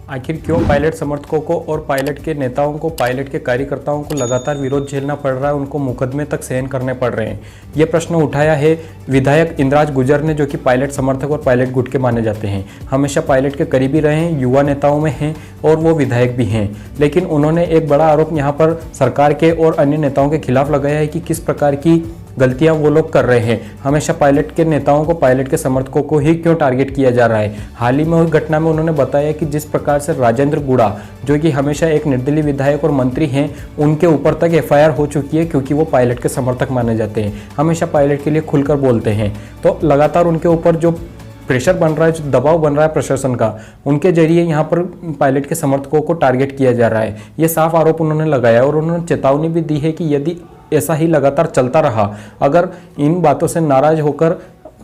आखिर क्यों पायलट समर्थकों को और पायलट के नेताओं को, पायलट के कार्यकर्ताओं को लगातार विरोध झेलना पड़ रहा है, उनको मुकदमे तक सहन करने पड़ रहे हैं? ये प्रश्न उठाया है विधायक इंद्राज गुर्जर ने, जो कि पायलट समर्थक और पायलट गुट के माने जाते हैं। हमेशा पायलट के करीबी रहे हैं, युवा नेताओं में हैं और वो विधायक भी हैं। लेकिन उन्होंने एक बड़ा आरोप यहाँ पर सरकार के और अन्य नेताओं के खिलाफ लगाया है कि किस प्रकार की गलतियां वो लोग कर रहे हैं। हमेशा पायलट के नेताओं को, पायलट के समर्थकों को ही क्यों टारगेट किया जा रहा है। हाल ही में हुई घटना में उन्होंने बताया कि जिस प्रकार से राजेंद्र गुड़ा, जो कि हमेशा एक निर्दलीय विधायक और मंत्री हैं, उनके ऊपर तक एफआईआर हो चुकी है क्योंकि वो पायलट के समर्थक माने जाते हैं, हमेशा पायलट के लिए खुलकर बोलते हैं। तो लगातार उनके ऊपर जो प्रेशर बन रहा है, जो दबाव बन रहा है प्रशासन का, उनके जरिए यहाँ पर पायलट के समर्थकों को टारगेट किया जा रहा है। ये साफ आरोप उन्होंने लगाया और उन्होंने चेतावनी भी दी है कि यदि ऐसा ही लगातार चलता रहा, अगर इन बातों से नाराज होकर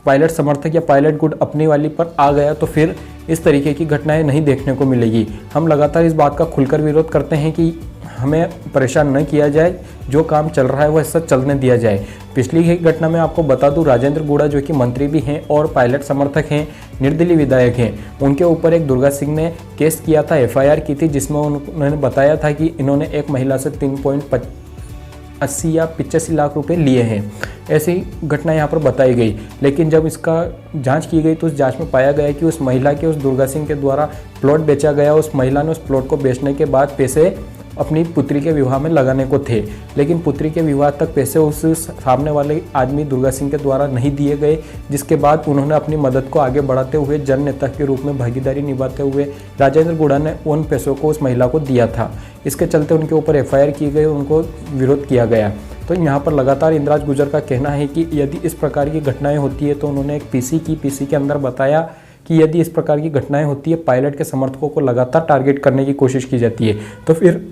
पायलट समर्थक या पायलट गुट अपनी वाली पर आ गया तो फिर इस तरीके की घटनाएं नहीं देखने को मिलेगी। हम लगातार इस बात का खुलकर विरोध करते हैं कि हमें परेशान न किया जाए, जो काम चल रहा है वह ऐसा चलने दिया जाए। पिछली ही घटना में आपको बता दूं, राजेंद्र गुड़ा, जो कि मंत्री भी हैं और पायलट समर्थक हैं, निर्दलीय विधायक हैं, उनके ऊपर एक दुर्गा सिंह ने केस किया था, एफआईआर की थी, जिसमें उन्होंने बताया था कि इन्होंने एक महिला से 3.80 या 85 लाख रुपए लिए हैं। ऐसी घटना यहाँ पर बताई गई। लेकिन जब इसका जांच की गई तो उस जांच में पाया गया कि उस महिला के, उस दुर्गा सिंह के द्वारा प्लॉट बेचा गया। उस महिला ने उस प्लॉट को बेचने के बाद पैसे अपनी पुत्री के विवाह में लगाने को थे, लेकिन पुत्री के विवाह तक पैसे उस सामने वाले आदमी दुर्गा सिंह के द्वारा नहीं दिए गए, जिसके बाद उन्होंने अपनी मदद को आगे बढ़ाते हुए, जन नेता के रूप में भागीदारी निभाते हुए राजेंद्र गुड़ा ने उन पैसों को उस महिला को दिया था। इसके चलते उनके ऊपर एफआईआर की गई, उनको विरोध किया गया। तो यहाँ पर लगातार इंद्राज गुर्जर का कहना है कि यदि इस प्रकार की घटनाएं होती है, तो उन्होंने एक पीसी के अंदर बताया कि यदि इस प्रकार की घटनाएं होती है, पायलट के समर्थकों को लगातार टारगेट करने की कोशिश की जाती है, तो फिर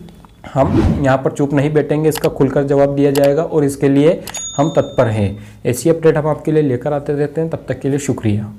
हम यहाँ पर चुप नहीं बैठेंगे, इसका खुलकर जवाब दिया जाएगा और इसके लिए हम तत्पर हैं। ऐसी अपडेट हम आपके लिए लेकर आते रहते हैं। तब तक के लिए शुक्रिया।